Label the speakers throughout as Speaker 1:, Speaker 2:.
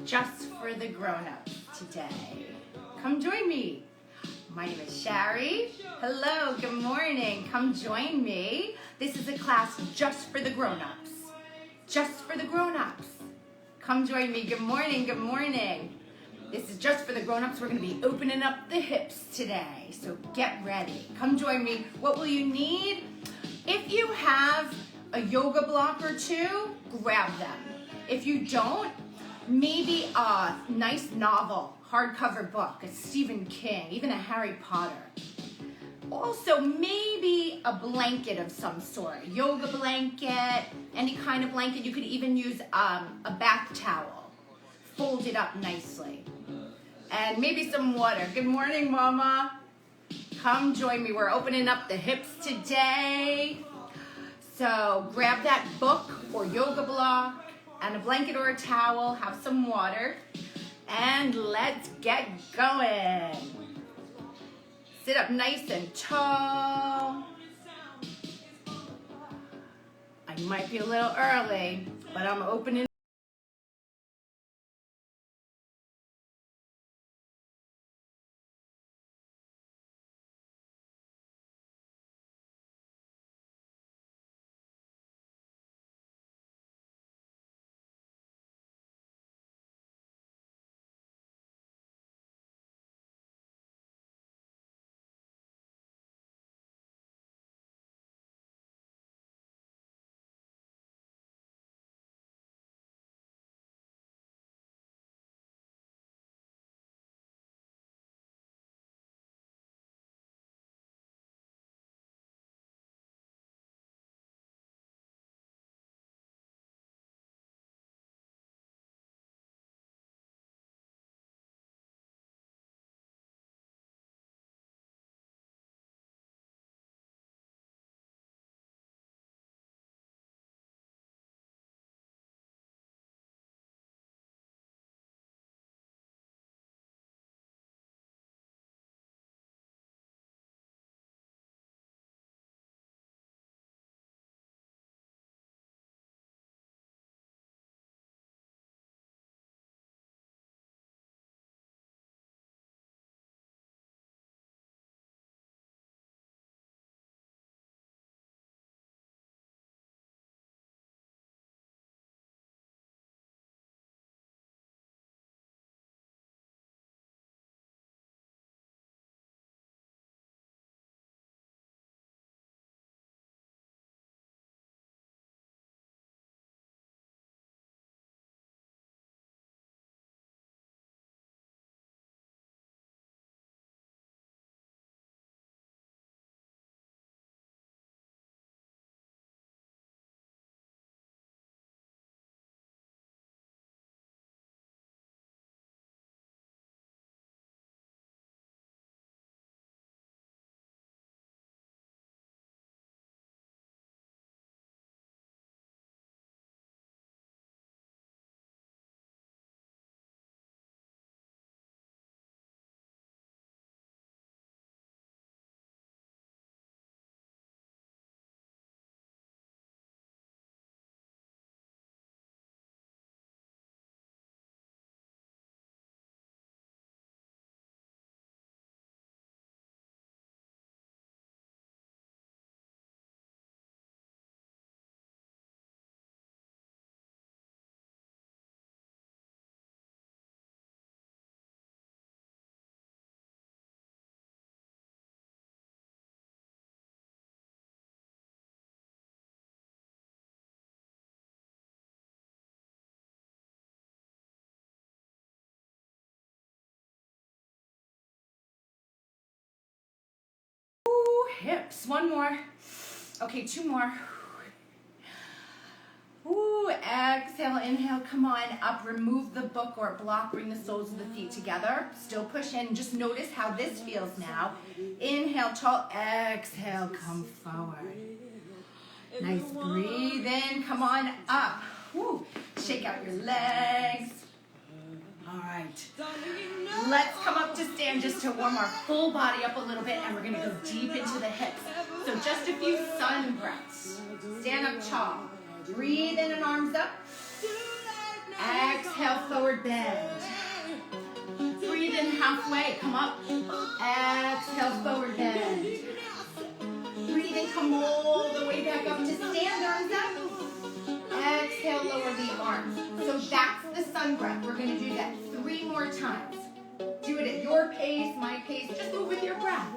Speaker 1: just for the grown-ups today. Come join me. My name is Shari. Hello, good morning. Come join me. This is a class just for the grown-ups. Just for the grown-ups. Come join me. Good morning, good morning. This is just for the grown-ups. We're going to be opening up the hips today. So get ready. Come join me. What will you need? If you have a yoga block or two, grab them. If you don't, maybe a nice novel, hardcover book, a Stephen King, even a Harry Potter. Also, maybe a blanket of some sort, a yoga blanket, any kind of blanket. You could even use a bath towel, fold it up nicely. And maybe some water. Good morning, Mama. Come join me. We're opening up the hips today. So grab that book or yoga block and a blanket or a towel, have some water, and let's get going. Sit up nice and tall. I might be a little early, but I'm opening. Hips. One more. Okay, two more. Ooh, exhale, inhale, come on up. Remove the book or block. Bring the soles of the feet together. Still push in. Just notice how this feels now. Inhale, tall. Exhale, come forward. Nice. Breathe in. Come on up. Woo. Shake out your legs. All right. Let's come up to stand just to warm our full body up a little bit, and we're going to go deep into the hips. So just a few sun breaths. Stand up tall. Breathe in and arms up. Exhale, forward bend. Breathe in halfway, come up. Exhale, forward bend. Breathe in, come all the way back up to stand, arms up. Exhale, lower the arms. So that's the sun breath. We're gonna do that 3 more times. Do it at your pace, my pace, just move with your breath.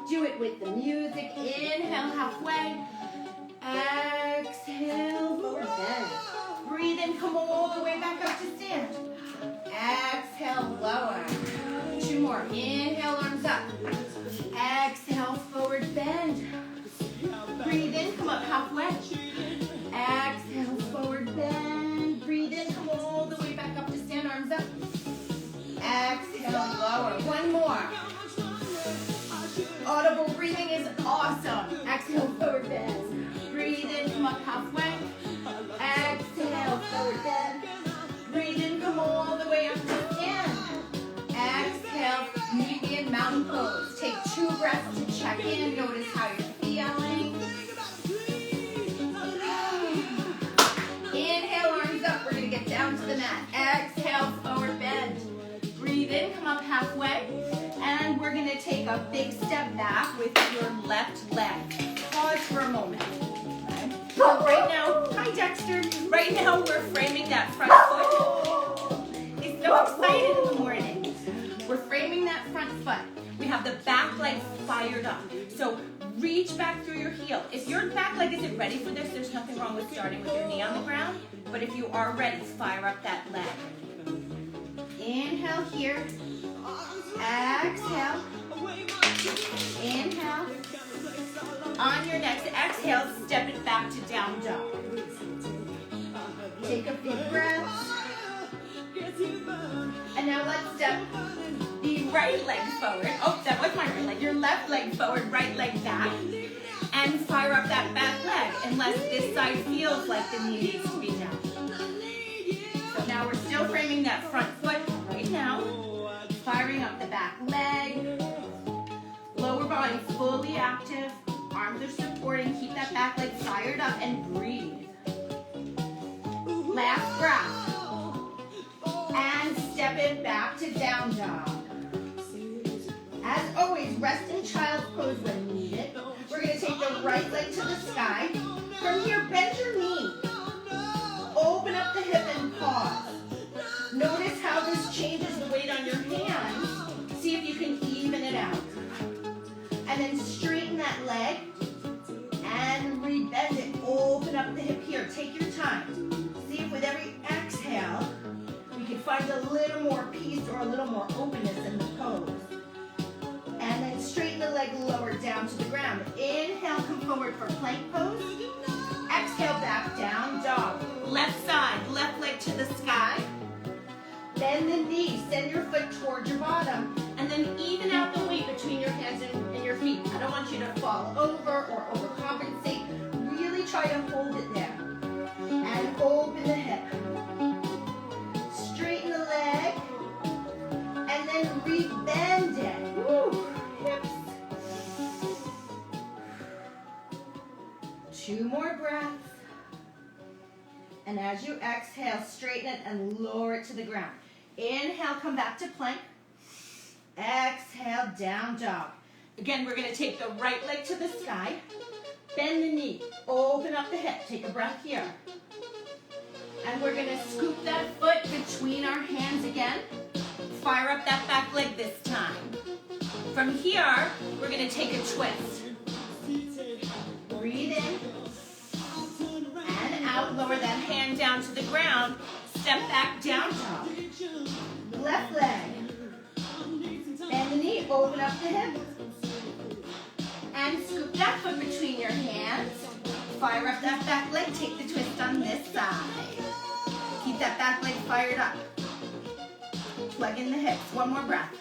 Speaker 1: Do it with the music. Inhale, halfway. Exhale, forward bend. Breathe in, come all the way back up to stand. Exhale, lower. 2 more. Inhale, arms up. Exhale, forward bend. Breathe in, come up halfway. Exhale, forward bend. Breathe in, come all the way back up to stand, arms up. Exhale, lower. 1 more. Audible breathing is awesome. Exhale, forward bend. Breathe in, come up halfway. Exhale, forward bend. Breathe in, come all the way up to stand. Exhale, meet me in mountain pose. Take 2 breaths to check in. Notice how you're feeling. Inhale, arms up. We're going to get down to the mat. Exhale, forward bend. Breathe in, come up halfway. And we're going to take a big step back with your left leg. Pause for a moment. So right now, hi Dexter. Right now we're framing that front foot. He's so excited in the morning. We're framing that front foot. We have the back leg fired up. So reach back through your heel. If your back leg isn't ready for this, there's nothing wrong with starting with your knee on the ground. But if you are ready, fire up that leg. Inhale here. Exhale. Inhale. On your next exhale, step it back to down dog. Take a big breath. And now let's step the right leg forward. Oh, that was my right leg. Your left leg forward, right leg back. And fire up that back leg, unless this side feels like the knee needs to be down. So now we're still framing that front foot right now. Firing up the back leg. Lower body fully active. Arms are supporting. Keep that back leg fired up and breathe. Last breath. And step it back to down dog. As always, rest in child's pose when needed. We're going to take the right leg to the sky. From here, bend your knee. Open up the hip and pause. Notice how this changes the weight on your hands. See if you can even it out. And then straighten that leg and rebend it. Open up the hip here. Take your time. See if with every exhale, we can find a little more peace or a little more openness in the pose. And then straighten the leg lower down to the ground. Inhale, come forward for plank pose. Exhale, back down dog. Left side, left leg to the sky. Bend the knee, send your foot towards your bottom, and then even out the weight between your hands and your feet. I don't want you to fall over or overcompensate. Really try to hold it there. And open the hip. Straighten the leg, and then rebend it. Woo, hips. 2 more breaths. And as you exhale, straighten it and lower it to the ground. Inhale, come back to plank. Exhale, down dog. Again, we're going to take the right leg to the sky. Bend the knee. Open up the hip. Take a breath here. And we're going to scoop that foot between our hands again. Fire up that back leg this time. From here, we're going to take a twist. Breathe in. And out. Lower that hand down to the ground. Step back, down dog. Left leg. Bend the knee. Open up the hip. And scoop that foot between your hands. Fire up that back leg. Take the twist on this side. Keep that back leg fired up. Plug in the hips. 1 more breath.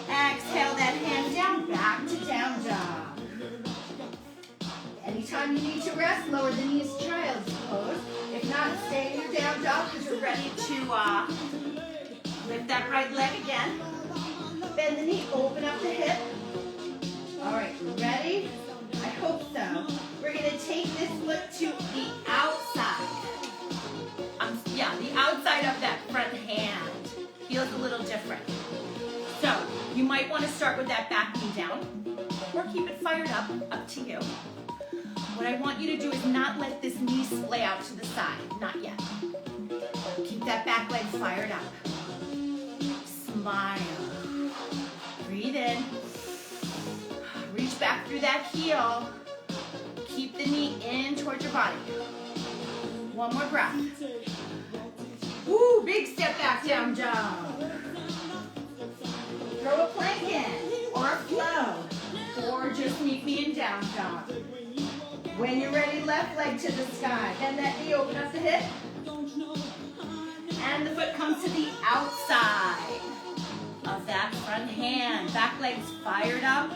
Speaker 1: Exhale that hand down. Back to down dog. Anytime you need to rest, lower the knees, child's pose. If not, stay in your down dog because you're ready to lift that right leg again. Bend the knee. Open up the hip. All right, ready? I hope so. We're going to take this foot to the outside. Yeah, You might want to start with that back knee down or keep it fired up to you. What I want you to do is not let this knee splay out to the side, not yet. Keep that back leg fired up. Smile. Breathe in. Reach back through that heel. Keep the knee in towards your body. One more breath. Woo, big step back, down dog. Throw a plank in, or a flow, or just meet me in down dog. When you're ready, left leg to the sky. Bend that knee, open up the hip. And the foot comes to the outside of that front hand. Back leg's fired up.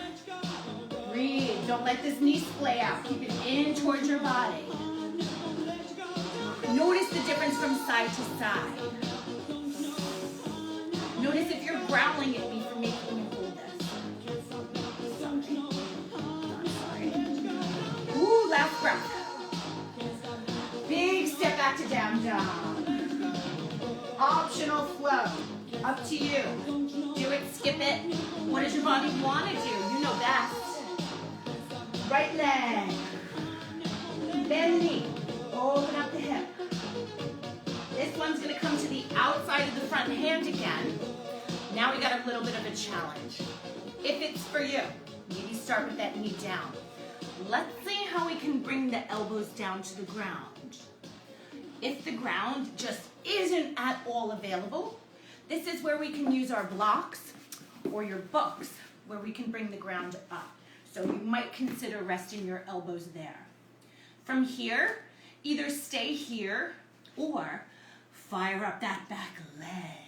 Speaker 1: Breathe. Don't let this knee splay out. Keep it in towards your body. Notice the difference from side to side. Notice if you're growling at me for making me hold this. Sorry. Ooh, last breath. Big step back to down dog. Optional flow. Up to you. Do it, skip it. What does your body want to do? You know best. Right leg. Bend the knee. Open up the hip. This one's going to come to the outside of the front hand again. Now we got a little bit of a challenge. If it's for you, maybe start with that knee down. Let's see how we can bring the elbows down to the ground. If the ground just isn't at all available, this is where we can use our blocks or your books where we can bring the ground up. So you might consider resting your elbows there. From here, either stay here or fire up that back leg.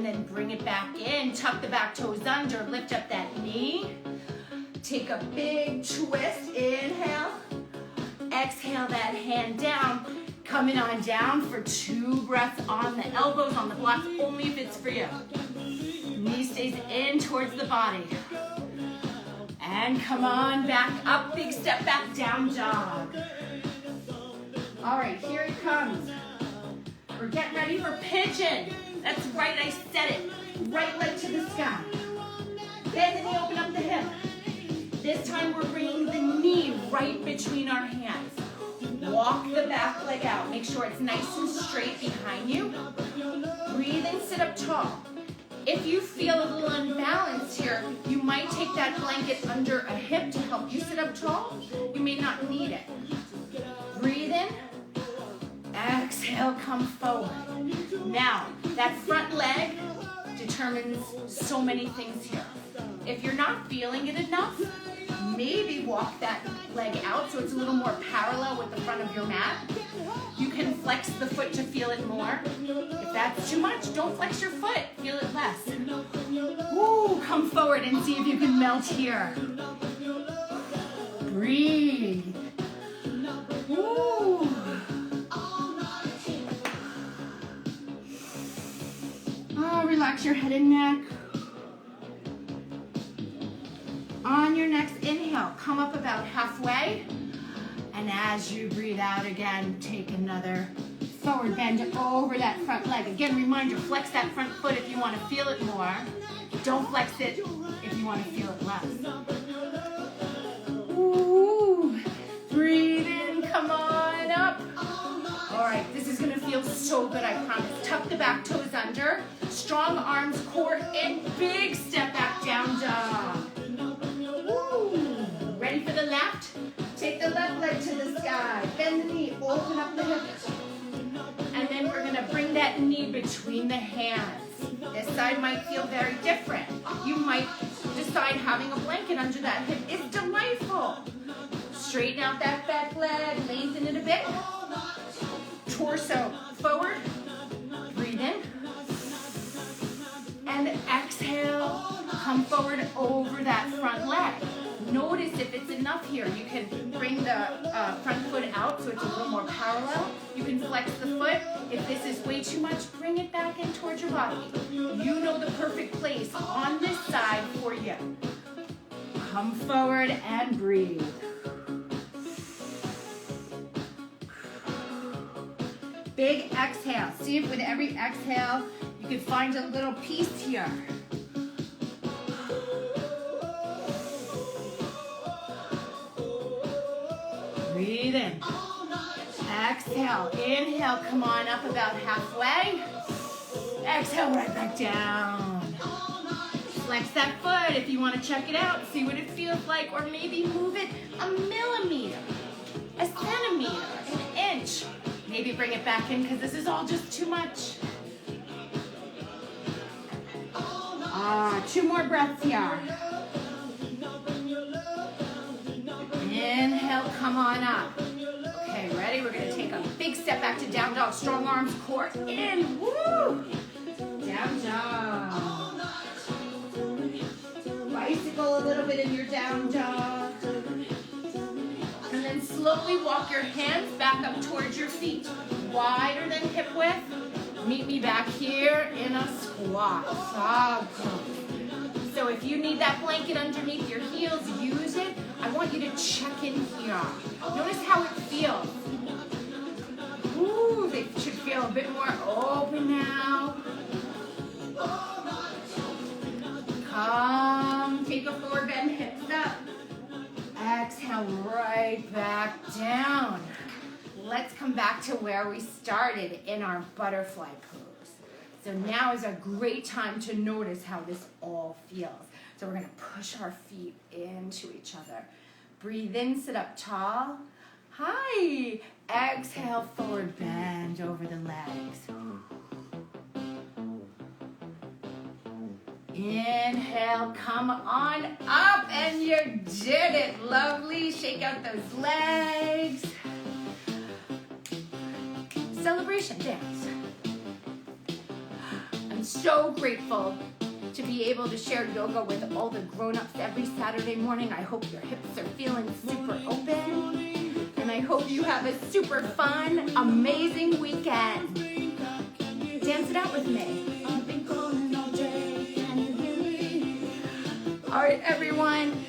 Speaker 1: then bring it back in. Tuck the back toes under, lift up that knee. Take a big twist, inhale. Exhale that hand down. Coming on down for 2 breaths on the elbows, on the blocks, only if it's for you. Knee stays in towards the body. And come on back up, big step back, down dog. All right, here it comes. We're getting ready for pigeon. That's right, I said it. Right leg to the sky. Bend the knee, open up the hip. This time we're bringing the knee right between our hands. Walk the back leg out. Make sure it's nice and straight behind you. Breathe and sit up tall. If you feel a little unbalanced here, you might take that blanket under a hip to help you sit up tall. You may not need it. Breathe in. Exhale, come forward. Now, that front leg determines so many things here. If you're not feeling it enough, maybe walk that leg out so it's a little more parallel with the front of your mat. You can flex the foot to feel it more. If that's too much, don't flex your foot, feel it less. Woo, come forward and see if you can melt here. Breathe. Woo. Oh, relax your head and neck. On your next inhale, come up about halfway. And as you breathe out again, take another forward bend over that front leg. Again, reminder, flex that front foot if you want to feel it more. Don't flex it if you want to feel it less. Ooh, breathe in, come on up. All right, this is gonna feel so good, I promise. Tuck the back toes under, strong arms, core in, big step back, down dog. Ready for the left? Take the left leg to the sky. Bend the knee, open up the hips. And then we're gonna bring that knee between the hands. This side might feel very different. You might decide having a blanket under that hip is delightful. Straighten out that back leg, lengthen it a bit. Torso forward, breathe in. And exhale, come forward over that front leg. Notice if it's enough here, you can bring the front foot out so it's a little more parallel. You can flex the foot. If this is way too much, bring it back in towards your body. You know the perfect place on this side for you. Come forward and breathe. Big exhale. See if with every exhale, you can find a little piece here. Breathe in. Exhale. Inhale, come on up about halfway. Exhale, right back down. Flex that foot if you want to check it out, see what it feels like, or maybe move it a millimeter, a centimeter, an inch. Maybe bring it back in because this is all just too much. 2 more breaths here. Inhale, come on up. Okay, ready? We're gonna take a big step back to down dog. Strong arms, core in. Woo! Down dog. Bicycle a little bit in your down dog. And then slowly walk your hands back up towards your feet. Wider than hip width. Meet me back here in a squat. Frog pose. So if you need that blanket underneath your heels, use it. I want you to check in here. Notice how it feels. Ooh, they should feel a bit more open now. Come, take a forward bend, hips up. Exhale, right back down. Let's come back to where we started in our butterfly pose. So now is a great time to notice how this all feels. So we're gonna push our feet into each other. Breathe in, sit up tall. Hi. Exhale, forward bend over the legs. Inhale, come on up, and you did it. Lovely. Shake out those legs. Celebration dance. And so grateful to be able to share yoga with all the grown-ups every Saturday morning. I hope your hips are feeling super open. And I hope you have a super fun, amazing weekend. Dance it out with me. All right, everyone.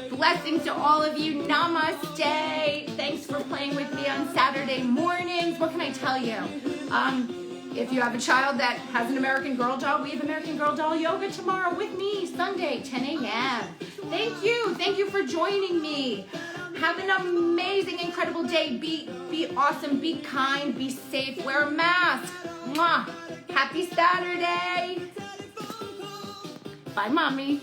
Speaker 1: Blessings to all of you. Namaste. Thanks for playing with me on Saturday mornings. What can I tell you? If you have a child that has an American Girl doll, we have American Girl doll yoga tomorrow with me, Sunday, 10 a.m. Thank you. Thank you for joining me. Have an amazing, incredible day. Be awesome. Be kind. Be safe. Wear a mask. Mwah. Happy Saturday. Bye, Mommy.